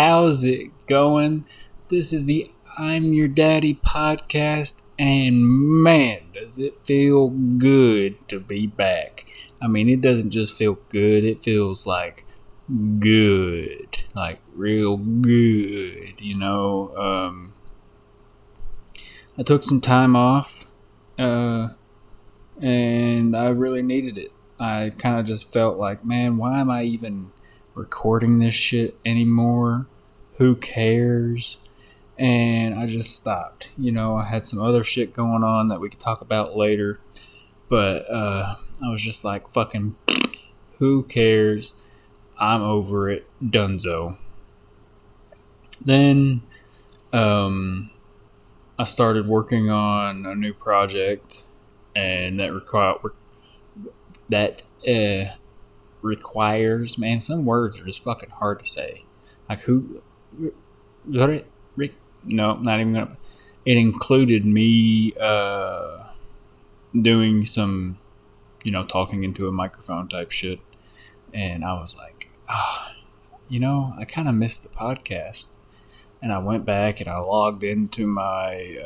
How's it going? This is the I'm Your Daddy podcast, and man, does it feel good to be back. I mean, it doesn't just feel good, it feels like good. Like real good, I took some time off, and I really needed it. I kind of just felt like, man, why am I even recording this shit anymore? Who cares? And I just stopped. I had some other shit going on that we could talk about later, but I was just like, fucking, who cares? I'm over it. Dunzo. Then I started working on a new project, and that requires, man, some words are just fucking hard to say. Like no, not even gonna. It included me doing some, talking into a microphone type shit, and I was like, I kind of missed the podcast, and I went back and I logged into my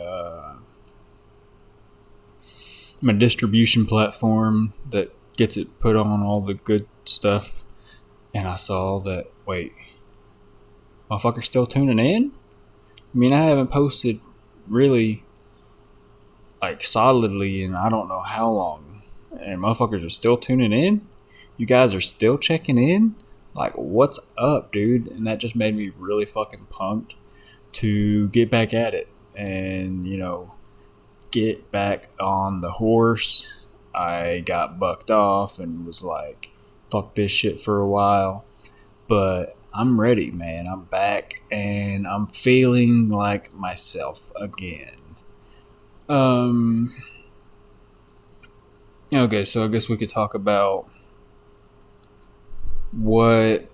distribution platform that gets it put on all the good stuff, and I saw that, wait, motherfuckers still tuning in? I mean, I haven't posted really like solidly in I don't know how long, and motherfuckers are still tuning in? You guys are still checking in? Like, what's up, dude? And that just made me really fucking pumped to get back at it and, get back on the horse. I got bucked off and was like, fuck this shit for a while. But I'm ready, man. I'm back and I'm feeling like myself again. Okay, so I guess we could talk about what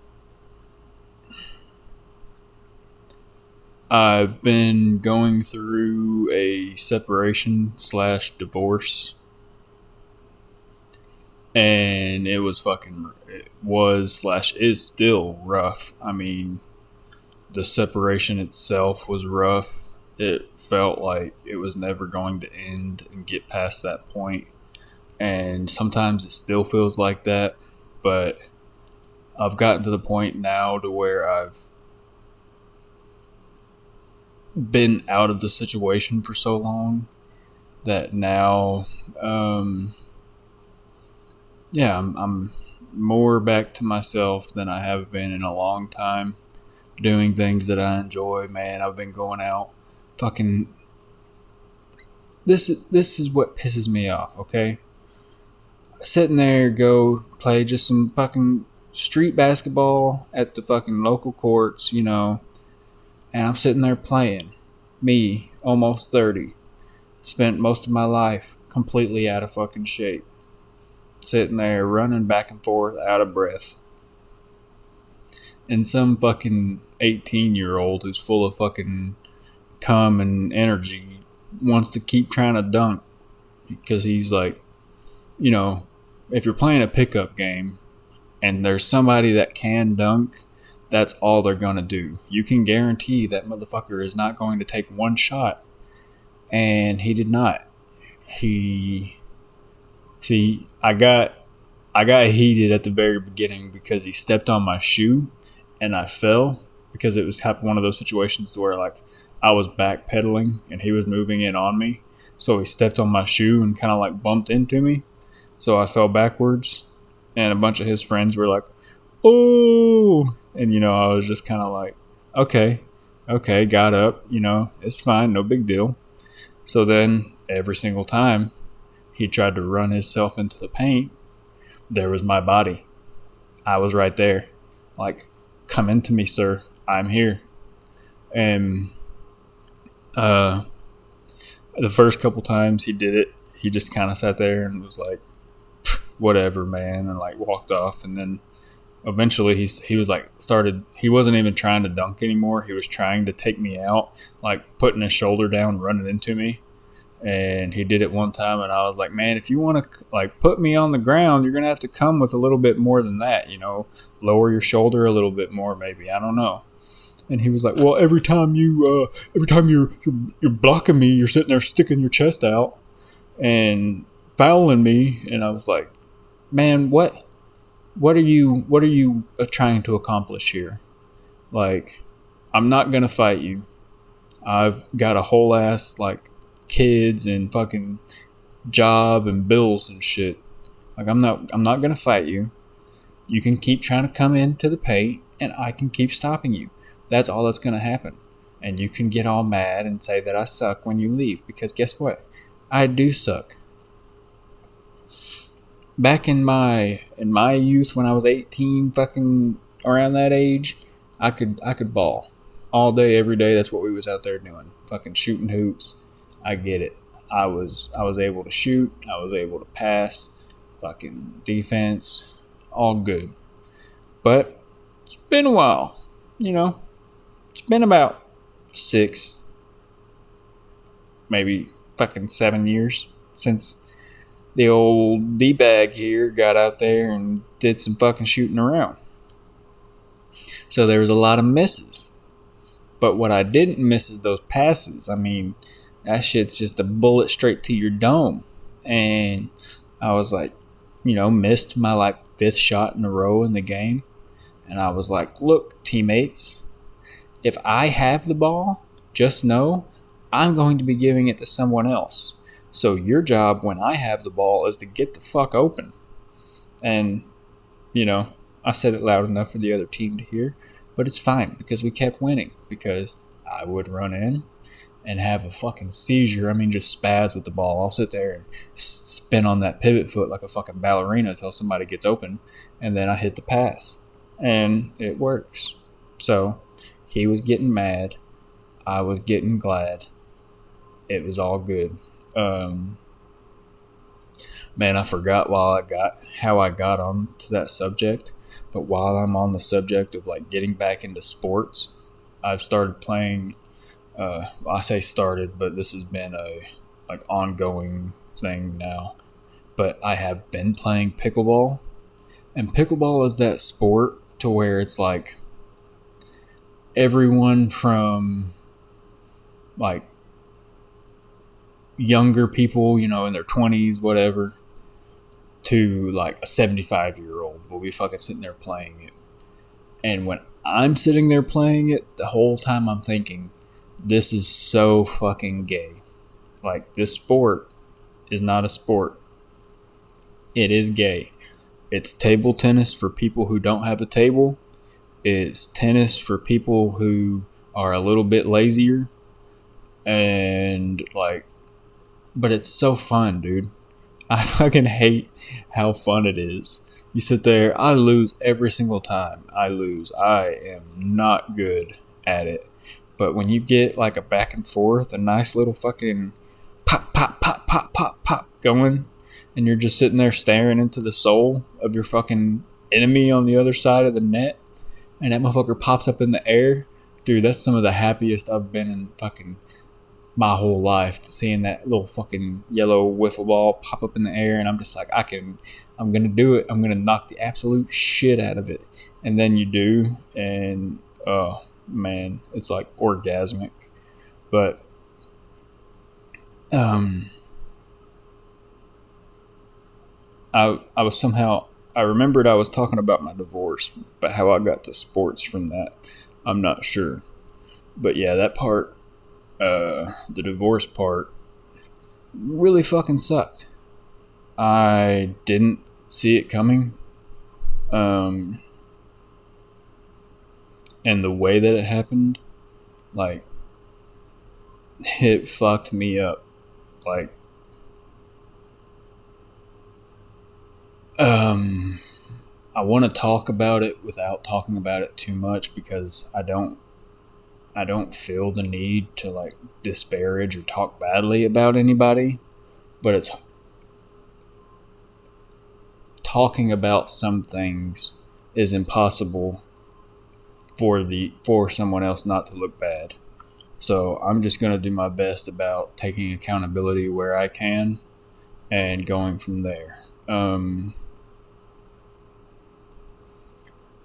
I've been going through a separation / divorce. And it was / is still rough. I mean, the separation itself was rough. It felt like it was never going to end and get past that point. And sometimes it still feels like that. But I've gotten to the point now to where I've been out of the situation for so long that now, I'm more back to myself than I have been in a long time. Doing things that I enjoy, man. I've been going out, fucking. This is what pisses me off. Okay, sitting there, go play just some fucking street basketball at the fucking local courts, and I'm sitting there playing. Me, almost 30, spent most of my life completely out of fucking shape. Sitting there running back and forth out of breath. And some fucking 18-year-old who's full of fucking cum and energy wants to keep trying to dunk because he's like, if you're playing a pickup game and there's somebody that can dunk, that's all they're going to do. You can guarantee that motherfucker is not going to take one shot. And he did not. I got heated at the very beginning because he stepped on my shoe and I fell because it was one of those situations to where like I was backpedaling and he was moving in on me. So he stepped on my shoe and kind of like bumped into me. So I fell backwards and a bunch of his friends were like, oh, and I was just kind of like, okay, got up, it's fine, no big deal. So then every single time he tried to run himself into the paint, there was my body. I was right there. Like, come into me, sir. I'm here. And the first couple times he did it, he just kind of sat there and was like, whatever, man, and like walked off. And then eventually he was like he wasn't even trying to dunk anymore. He was trying to take me out, like putting his shoulder down, running into me. And he did it one time, and I was like, man, if you want to like put me on the ground, you're gonna have to come with a little bit more than that, lower your shoulder a little bit more, maybe, I don't know. And he was like, well, every time you're blocking me, you're sitting there sticking your chest out and fouling me. And I was like, man, what are you trying to accomplish here? Like, I'm not gonna fight you. I've got a whole ass like kids and fucking job and bills and shit. Like, I'm not gonna fight you. You can keep trying to come into the paint, and I can keep stopping you. That's all that's gonna happen. And you can get all mad and say that I suck when you leave, because guess what? I do suck. Back in my youth, when I was 18, fucking around that age, I could ball all day, every day. That's what we was out there doing, fucking shooting hoops. I get it. I was able to shoot. I was able to pass. Fucking defense, all good. But it's been a while, you know. It's been about 6, maybe fucking 7 years since the old D-bag here got out there and did some fucking shooting around. So there was a lot of misses. But what I didn't miss is those passes. I mean, that shit's just a bullet straight to your dome. And I was like, missed my like 5th shot in a row in the game. And I was like, look, teammates, if I have the ball, just know I'm going to be giving it to someone else. So your job when I have the ball is to get the fuck open. And, I said it loud enough for the other team to hear. But it's fine because we kept winning. Because I would run in and have a fucking seizure. I mean, just spaz with the ball. I'll sit there and spin on that pivot foot like a fucking ballerina until somebody gets open. And then I hit the pass. And it works. So he was getting mad. I was getting glad. It was all good. Man, I forgot how I got on to that subject. But while I'm on the subject of like getting back into sports, I've started playing. I say started, but this has been a like ongoing thing now. But I have been playing pickleball, and pickleball is that sport to where it's like everyone from like younger people, in their 20s, whatever, to like a 75-year-old will be fucking sitting there playing it. And when I'm sitting there playing it, the whole time I'm thinking, this is so fucking gay. Like, this sport is not a sport. It is gay. It's table tennis for people who don't have a table. It's tennis for people who are a little bit lazier. And like, but it's so fun, dude. I fucking hate how fun it is. You sit there, I lose every single time. I am not good at it. But when you get like a back and forth, a nice little fucking pop, pop, pop, pop, pop, pop going, and you're just sitting there staring into the soul of your fucking enemy on the other side of the net, and that motherfucker pops up in the air, dude, that's some of the happiest I've been in fucking my whole life, seeing that little fucking yellow wiffle ball pop up in the air, and I'm just like, I'm gonna do it. I'm gonna knock the absolute shit out of it. And then you do, and oh man, it's like orgasmic. But I remembered I was talking about my divorce, but how I got to sports from that, I'm not sure. But yeah, that part, the divorce part, really fucking sucked. I didn't see it coming. And the way that it happened, like, it fucked me up. Like, I want to talk about it without talking about it too much, because I don't feel the need to like disparage or talk badly about anybody, but it's talking about some things is impossible for someone else not to look bad. So I'm just going to do my best about taking accountability where I can and going from there.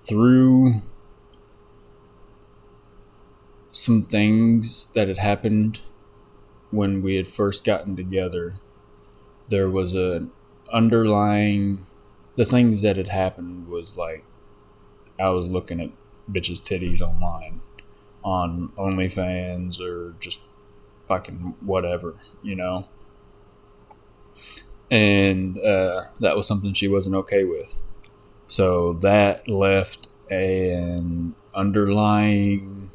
Through some things that had happened when we had first gotten together. There was an underlying. The things that had happened was like I was looking at bitches' titties online on OnlyFans or just fucking whatever, you know? And that was something she wasn't okay with. So that left an underlying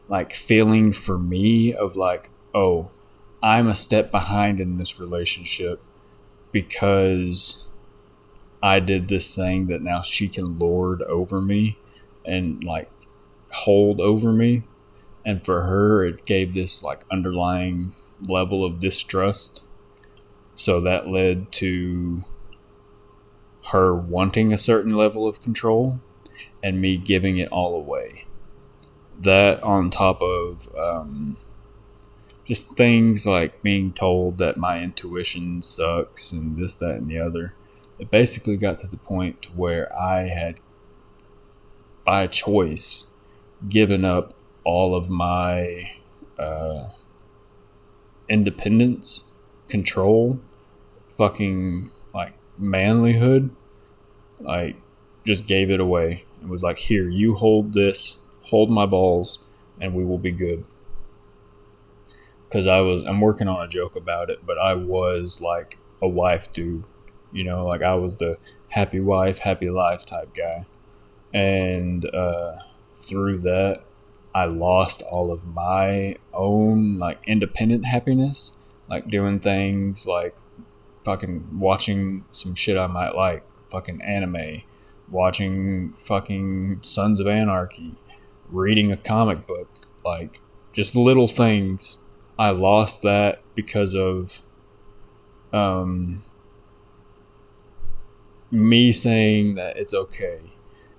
like feeling for me of like, oh, I'm a step behind in this relationship because I did this thing that now she can lord over me and like hold over me. And for her, it gave this like underlying level of distrust. So that led to her wanting a certain level of control and me giving it all away. That on top of just things like being told that my intuition sucks and this, that, and the other. It basically got to the point where I had, by choice, given up all of my independence, control, fucking like manlyhood, like just gave it away. It was like, here, you hold this, hold my balls, and we will be good. Because I'm working on a joke about it, but I was like a wife dude, you know, like I was the happy wife, happy life type guy. And through that, I lost all of my own like independent happiness, like doing things like fucking watching some shit I might like, fucking anime, watching fucking Sons of Anarchy, reading a comic book, like just little things. I lost that because of me saying that it's okay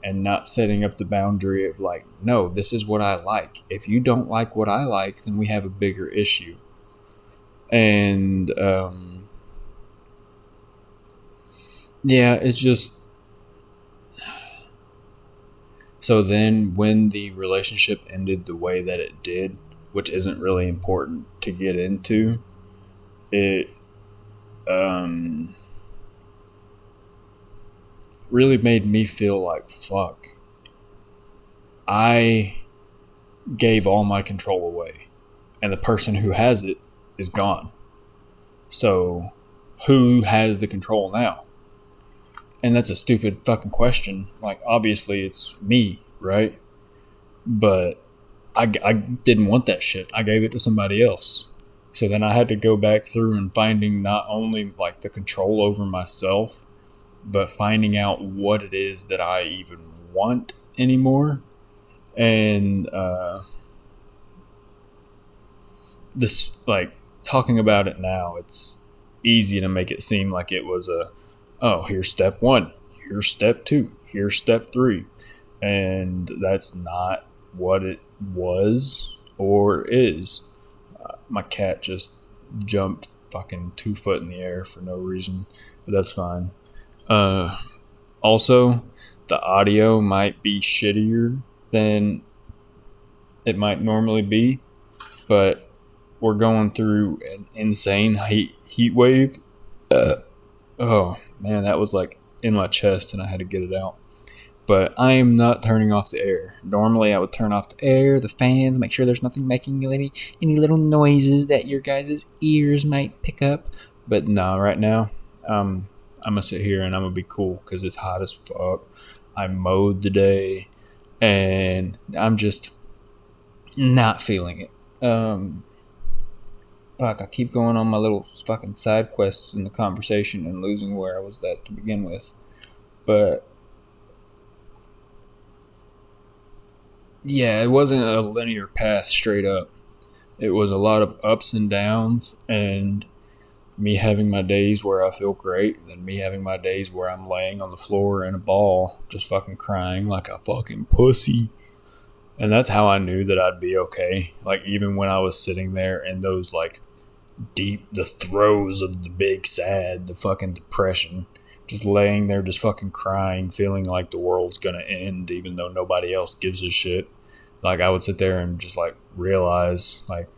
and not setting up the boundary of like, no, this is what I like. If you don't like what I like, then we have a bigger issue. And yeah, it's just. So then when the relationship ended the way that it did, which isn't really important to get into, it really made me feel like, fuck, I gave all my control away, and the person who has it is gone. So who has the control now? And that's a stupid fucking question. Like, obviously it's me, right? But I didn't want that shit. I gave it to somebody else. So then I had to go back through and finding not only like the control over myself, but finding out what it is that I even want anymore. And this, like, talking about it now, it's easy to make it seem like it was oh, here's step 1, here's step 2, here's step 3. And that's not what it was or is. My cat just jumped fucking 2 foot in the air for no reason, but that's fine. Also, the audio might be shittier than it might normally be, but we're going through an insane heat wave. Oh man, that was like in my chest and I had to get it out. But I am not turning off the air. Normally I would turn off the air, the fans, make sure there's nothing making any little noises that your guys' ears might pick up. But no, right now, I'm going to sit here and I'm going to be cool because it's hot as fuck. I mowed today and I'm just not feeling it. Fuck, I keep going on my little fucking side quests in the conversation and losing where I was at to begin with. But yeah, it wasn't a linear path straight up. It was a lot of ups and downs, and me having my days where I feel great, and then me having my days where I'm laying on the floor in a ball, just fucking crying like a fucking pussy. And that's how I knew that I'd be okay. Like, even when I was sitting there in those, like, the throes of the big sad, the fucking depression, just laying there, just fucking crying, feeling like the world's gonna end, even though nobody else gives a shit. Like, I would sit there and just like realize, like,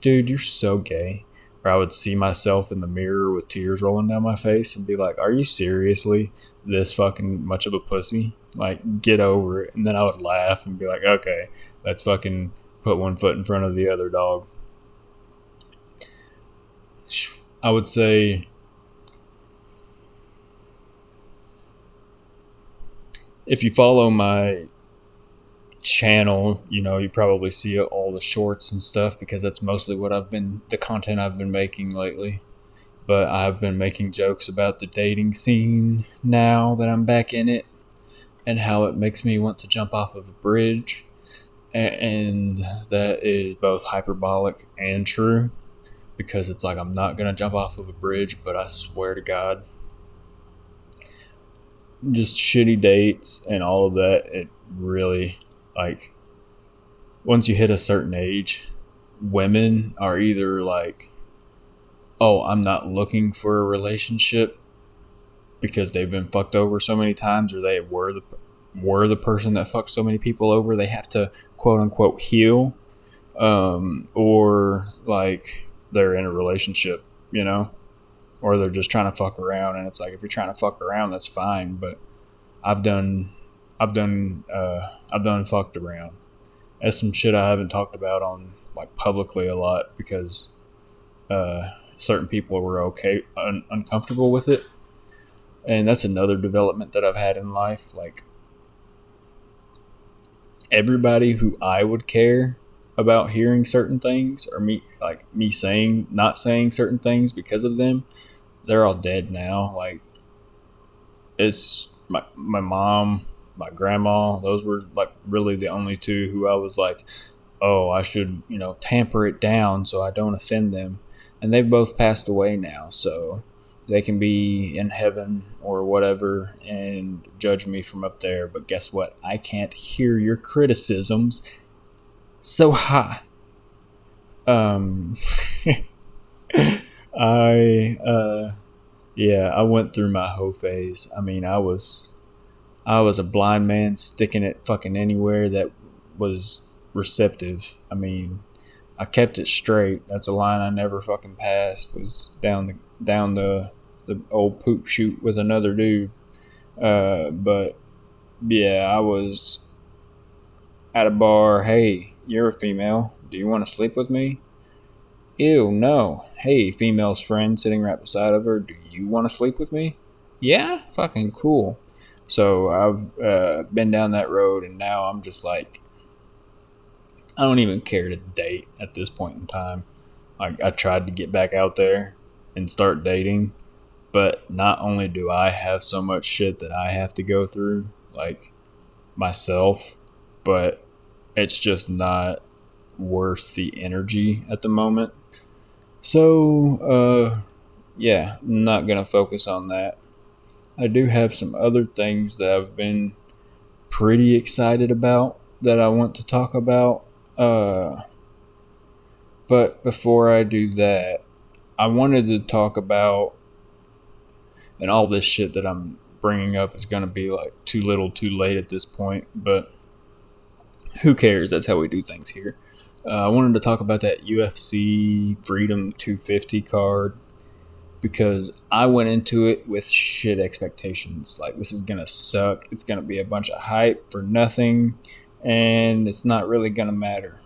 dude, you're so gay. Or I would see myself in the mirror with tears rolling down my face and be like, are you seriously this fucking much of a pussy? Like, get over it. And then I would laugh and be like, okay, let's fucking put one foot in front of the other, dog. I would say if you follow my channel, you probably see all the shorts and stuff because that's mostly the content I've been making lately. But I've been making jokes about the dating scene now that I'm back in it and how it makes me want to jump off of a bridge. And that is both hyperbolic and true because it's like I'm not going to jump off of a bridge, but I swear to God, just shitty dates and all of that, it really, like, once you hit a certain age, women are either like, oh, I'm not looking for a relationship because they've been fucked over so many times, or they were the person that fucked so many people over. They have to quote unquote heal, or like they're in a relationship, or they're just trying to fuck around. And it's like, if you're trying to fuck around, that's fine. But I've done fucked around. That's some shit I haven't talked about on like publicly a lot because certain people were uncomfortable with it. And that's another development that I've had in life. Like, everybody who I would care about hearing certain things, or me not saying certain things because of them, they're all dead now. Like, it's my mom, my grandma. Those were like really the only two who I was like, oh, I should, tamper it down so I don't offend them. And they've both passed away now, so they can be in heaven or whatever and judge me from up there. But guess what? I can't hear your criticisms. So ha. I went through my hoe phase. I mean, I was a blind man sticking it fucking anywhere that was receptive. I mean, I kept it straight. That's a line I never fucking passed. Was down the old poop chute with another dude. But yeah, I was at a bar. Hey, you're a female. Do you want to sleep with me? Ew, no. Hey, female's friend sitting right beside of her. Do you want to sleep with me? Yeah, fucking cool. So I've been down that road, and now I'm just like, I don't even care to date at this point in time. Like, I tried to get back out there and start dating, but not only do I have so much shit that I have to go through, like, myself, but it's just not worth the energy at the moment. So, yeah, I'm not going to focus on that. I do have some other things that I've been pretty excited about that I want to talk about. But before I do that, I wanted to talk about, and all this shit that I'm bringing up is going to be like too little too late at this point, but who cares? That's how we do things here. I wanted to talk about that UFC Freedom 250 card because I went into it with shit expectations. Like, this is going to suck. It's going to be a bunch of hype for nothing, and it's not really going to matter.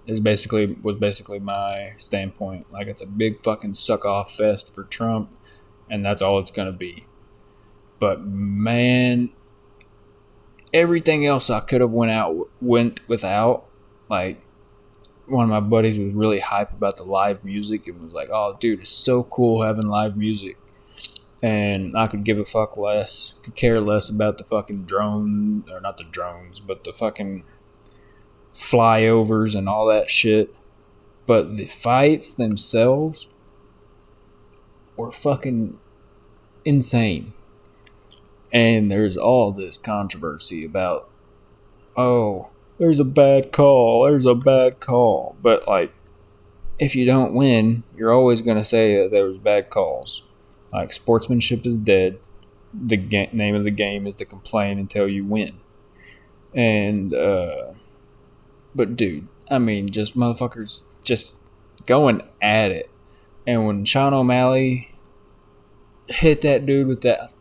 Was basically my standpoint. Like, it's a big fucking suck off fest for Trump, and that's all it's going to be. But man, everything else I could have went without. Like, one of my buddies was really hype about the live music and was like, oh dude, it's so cool having live music. And I could give a fuck less, could care less about the fucking drone, or not the drones, but the fucking flyovers and all that shit. But the fights themselves were fucking insane. And there's all this controversy about, oh, there's a bad call. But, like, if you don't win, you're always going to say that there was bad calls. Like, sportsmanship is dead. The name of the game is to complain until you win. And But dude, I mean, just motherfuckers just going at it. And when Sean O'Malley hit that dude with that,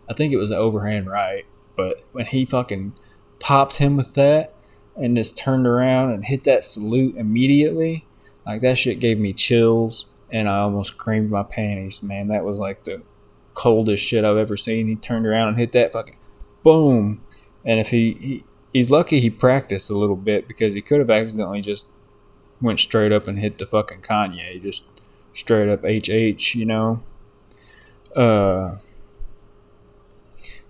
I think it was an overhand right, but when he fucking popped him with that and just turned around and hit that salute immediately, like that shit gave me chills and I almost creamed my panties, man. That was like the coldest shit I've ever seen. He turned around and hit that fucking boom. And if he's lucky he practiced a little bit, because he could have accidentally just went straight up and hit the fucking Kanye, just straight up HH, you know. But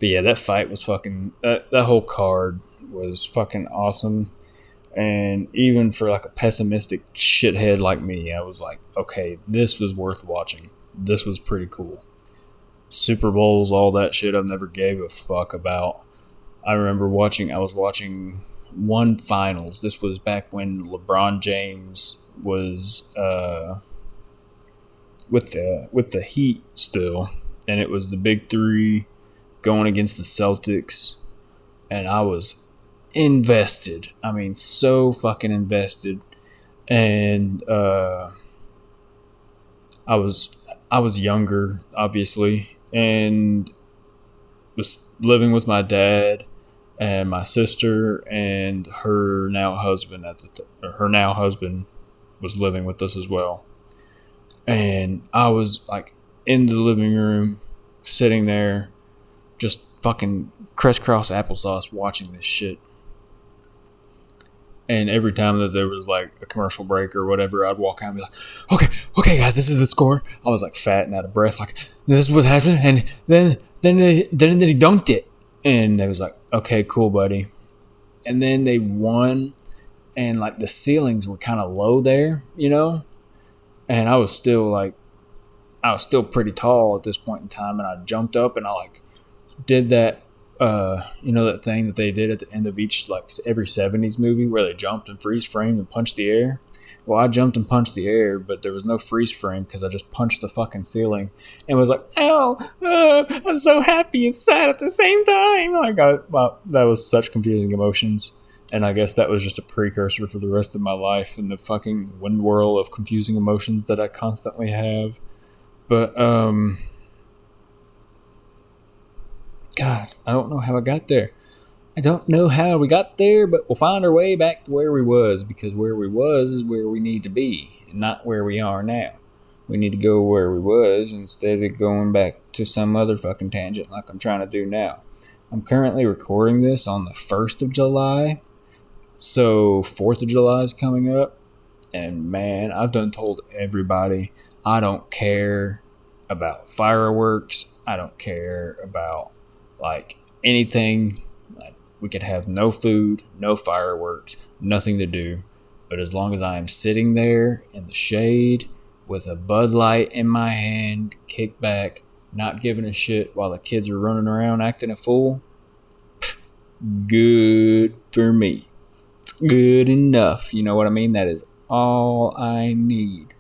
yeah, that fight was fucking, that whole card was fucking awesome. And even for like a pessimistic shithead like me, I was like, okay, this was worth watching. This was pretty cool. Super Bowls, all that shit I've never gave a fuck about. I remember I was watching one finals. This was back when LeBron James was with the Heat still, and it was the big three going against the Celtics, and I was invested. I mean, so fucking invested. And I was younger, obviously, and was living with my dad and my sister and her now husband her now husband was living with us as well. And I was like in the living room, sitting there, just fucking crisscross applesauce watching this shit. And every time that there was like a commercial break or whatever, I'd walk out and be like, okay, guys, this is the score. I was like fat and out of breath, like this is what's happening. And then he dunked it, and they was like, okay, cool, buddy. And then they won, and like the ceilings were kind of low there, you know. And I was still pretty tall at this point in time, and I jumped up and I like did that. That thing that they did at the end of each, like every 70s movie where they jumped and freeze framed and punched the air. Well, I jumped and punched the air, but there was no freeze frame because I just punched the fucking ceiling and was like, ow, I'm so happy and sad at the same time. That was such confusing emotions. And I guess that was just a precursor for the rest of my life and the fucking wind whirl of confusing emotions that I constantly have. But, God, I don't know how I got there. I don't know how we got there, but we'll find our way back to where we was, because where we was is where we need to be, and not where we are now. We need to go where we was instead of going back to some other fucking tangent like I'm trying to do now. I'm currently recording this on the 1st of July, so 4th of July is coming up, and man, I've done told everybody I don't care about fireworks. I don't care about like anything. Like, we could have no food, no fireworks, nothing to do, but as long as I am sitting there in the shade with a Bud Light in my hand, kicked back, not giving a shit while the kids are running around acting a fool, good for me. It's good enough, you know what I mean? That is all I need.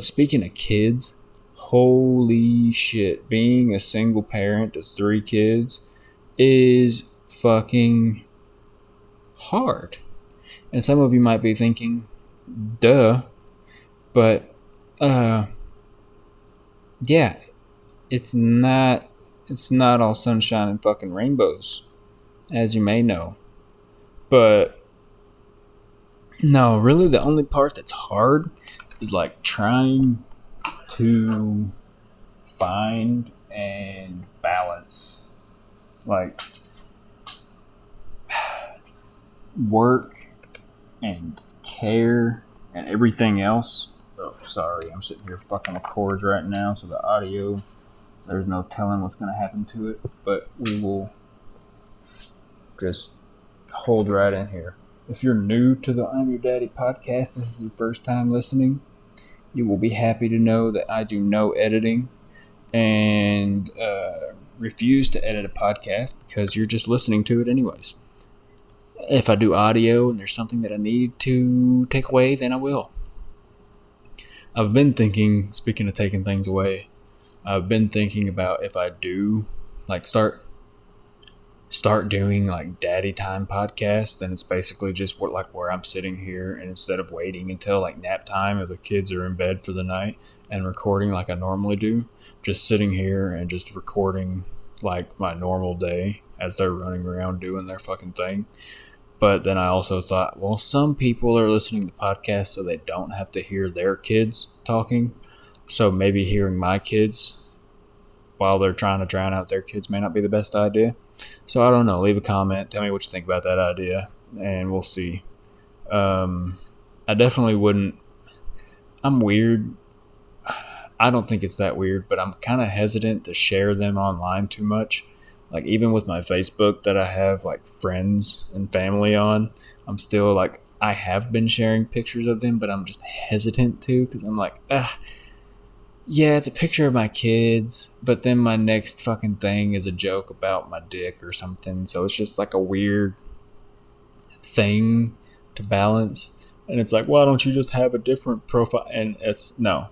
Speaking of kids, holy shit, being a single parent of 3 kids is fucking hard. And some of you might be thinking, duh, but yeah, it's not all sunshine and fucking rainbows, as you may know. But no, really the only part that's hard is like trying to find and balance like work and care and everything else. Oh, sorry, I'm sitting here fucking with cords right now, so the audio, there's no telling what's going to happen to it, but we will just hold right in here. If you're new to the I'm Your Daddy podcast, this is your first time listening, you will be happy to know that I do no editing and refuse to edit a podcast because you're just listening to it anyways. If I do audio and there's something that I need to take away, then I will. I've been thinking, speaking of taking things away, I've been thinking about if I do like start start doing like daddy time podcasts, and it's basically just where I'm sitting here, and instead of waiting until like nap time or the kids are in bed for the night and recording like I normally do, just sitting here and just recording like my normal day as they're running around doing their fucking thing. But then I also thought, well, some people are listening to podcasts so they don't have to hear their kids talking. So maybe hearing my kids while they're trying to drown out their kids may not be the best idea. So I don't know. Leave a comment. Tell me what you think about that idea, and we'll see. I definitely wouldn't. I'm weird. I don't think it's that weird, but I'm kind of hesitant to share them online too much. Like, even with my Facebook that I have like friends and family on, I'm still like, I have been sharing pictures of them, but I'm just hesitant to, because I'm like, yeah, it's a picture of my kids, but then my next fucking thing is a joke about my dick or something. So it's just like a weird thing to balance. And it's like, why don't you just have a different profile? And it's no,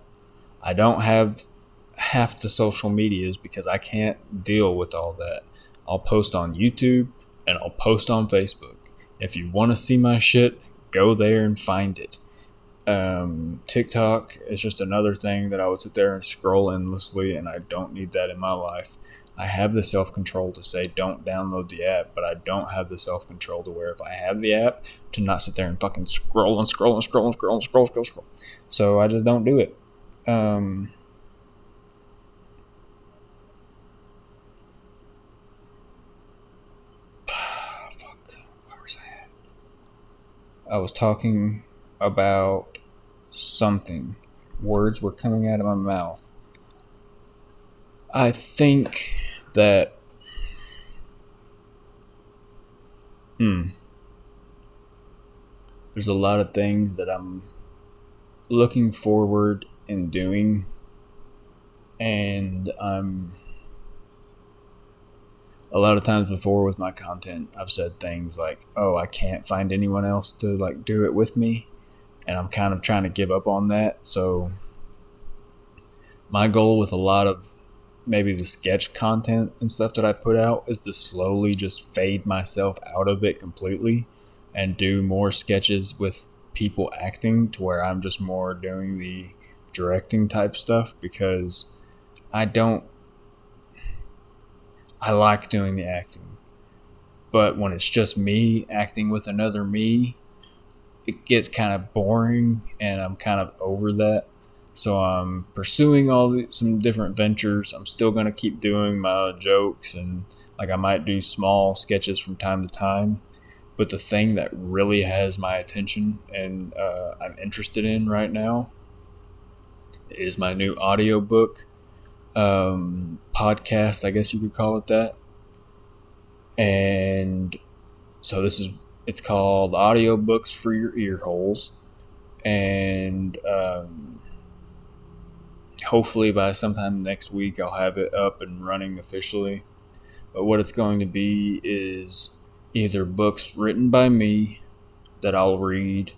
I don't have half the social medias because I can't deal with all that. I'll post on YouTube and I'll post on Facebook. If you want to see my shit, go there and find it. TikTok is just another thing that I would sit there and scroll endlessly, and I don't need that in my life. I have the self-control to say don't download the app, but I don't have the self-control to where if I have the app, to not sit there and fucking scroll. So I just don't do it. Where was I at? I was talking about something. Words were coming out of my mouth. I think that there's a lot of things that I'm looking forward in doing, and a lot of times before with my content, I've said things like, oh, I can't find anyone else to like do it with me, and I'm kind of trying to give up on that. So my goal with a lot of maybe the sketch content and stuff that I put out is to slowly just fade myself out of it completely and do more sketches with people acting, to where I'm just more doing the directing type stuff, because I like doing the acting, but when it's just me acting with another me, it gets kind of boring, and I'm kind of over that. So I'm pursuing some different ventures. I'm still going to keep doing my jokes, and like I might do small sketches from time to time. But the thing that really has my attention and I'm interested in right now is my new audiobook podcast, I guess you could call it that. And so it's called Audiobooks for Your Ear Holes. And hopefully by sometime next week I'll have it up and running officially. But what it's going to be is either books written by me that I'll read,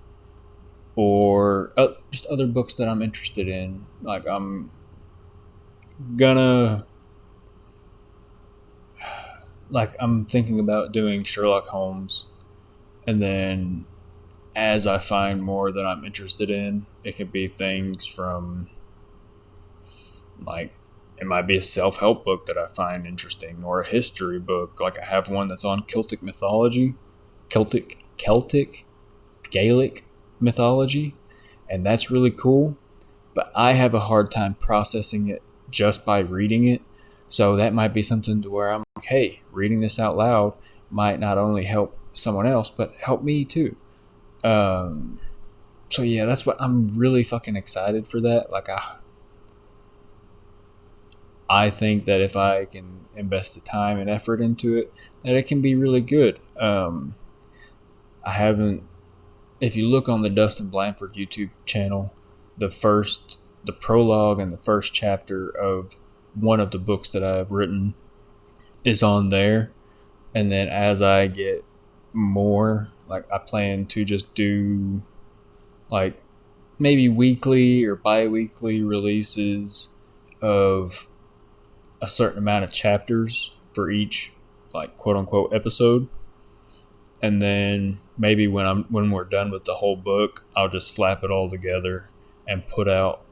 or just other books that I'm interested in. Like I'm thinking about doing Sherlock Holmes, and then as I find more that I'm interested in, it could be things from like, it might be a self-help book that I find interesting, or a history book. Like I have one that's on Celtic mythology, Gaelic mythology, and that's really cool. But I have a hard time processing it just by reading it. So that might be something to where I'm like, hey, reading this out loud might not only help someone else, but help me too. So yeah, that's what I'm really fucking excited for that. Like I think that if I can invest the time and effort into it, that it can be really good. If you look on the Dustin Blanford YouTube channel, the prologue and the first chapter of one of the books that I've written is on there. And then as I get more, like I plan to just do like maybe weekly or bi-weekly releases of a certain amount of chapters for each like quote unquote episode, and then maybe when we're done with the whole book, I'll just slap it all together and put out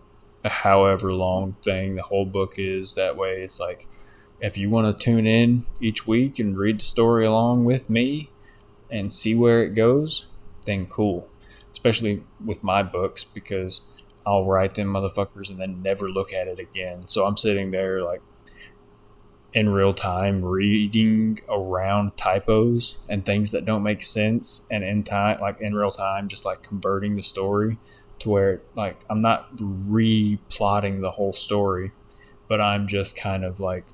a however long thing the whole book is. That way, it's like if you want to tune in each week and read the story along with me and see where it goes, then cool. Especially with my books, because I'll write them motherfuckers and then never look at it again. So I'm sitting there like in real time reading around typos and things that don't make sense, and in time, like in real time, just like converting the story to where like I'm not re-plotting the whole story, but I'm just kind of like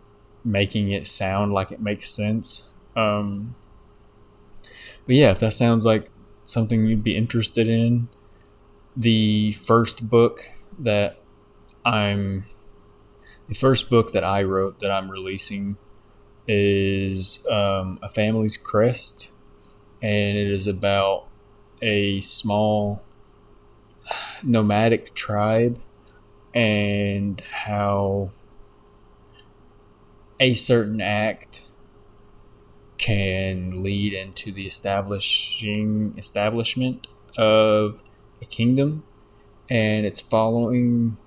making it sound like it makes sense. But yeah, if that sounds like something you'd be interested in, the first book that I wrote that I'm releasing is A Family's Crest, and it is about a small nomadic tribe and how a certain act can lead into the establishment of a kingdom, and it's following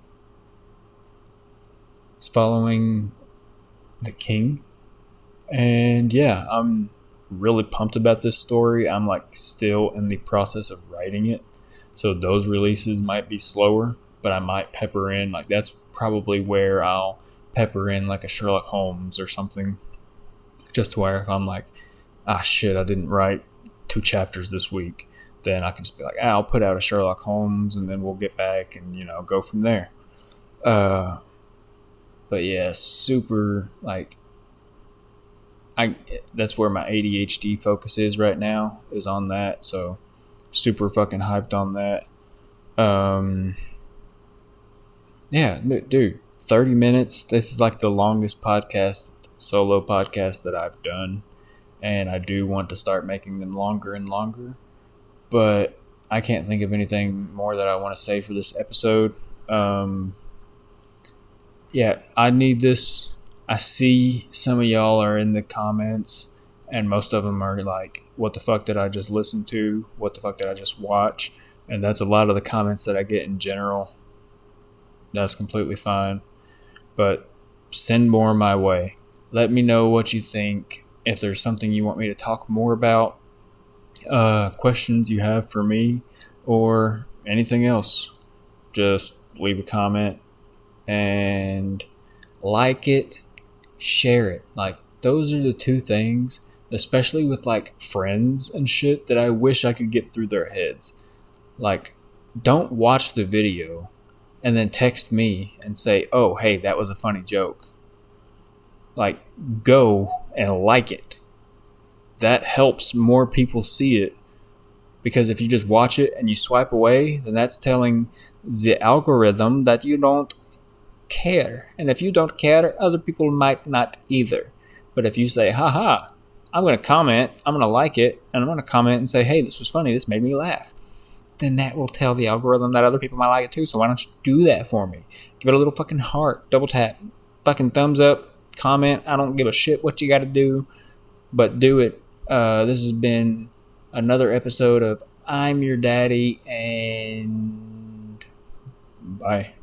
the king. And yeah, I'm really pumped about this story. I'm like still in the process of writing it, so those releases might be slower, but I might pepper in, like that's probably where I'll pepper in like a Sherlock Holmes or something, just to where if I'm like, ah shit, I didn't write 2 chapters this week, then I can just be like, I'll put out a Sherlock Holmes and then we'll get back and go from there. But yeah, super like that's where my ADHD focus is right now, is on that. So super fucking hyped on that. Yeah, dude, 30 minutes. This is like the longest solo podcast that I've done, and I do want to start making them longer and longer, but I can't think of anything more that I want to say for this episode. Yeah, I need this. I see some of y'all are in the comments, and most of them are like, what the fuck did I just listen to? What the fuck did I just watch? And that's a lot of the comments that I get in general. That's completely fine. But send more my way. Let me know what you think. If there's something you want me to talk more about, questions you have for me, or anything else, just leave a comment and like it, share it. Like, those are the 2 things, especially with like friends and shit, that I wish I could get through their heads. Like, don't watch the video and then text me and say, oh, hey, that was a funny joke. Like, go and like it. That helps more people see it. Because if you just watch it and you swipe away, then that's telling the algorithm that you don't care. And if you don't care, other people might not either. But if you say, haha, I'm going to comment, I'm going to like it, and I'm going to comment and say, hey, this was funny, this made me laugh, then that will tell the algorithm that other people might like it too. So why don't you do that for me? Give it a little fucking heart, double tap, fucking thumbs up, comment. I don't give a shit what you got to do, but do it. This has been another episode of I'm Your Daddy, and bye.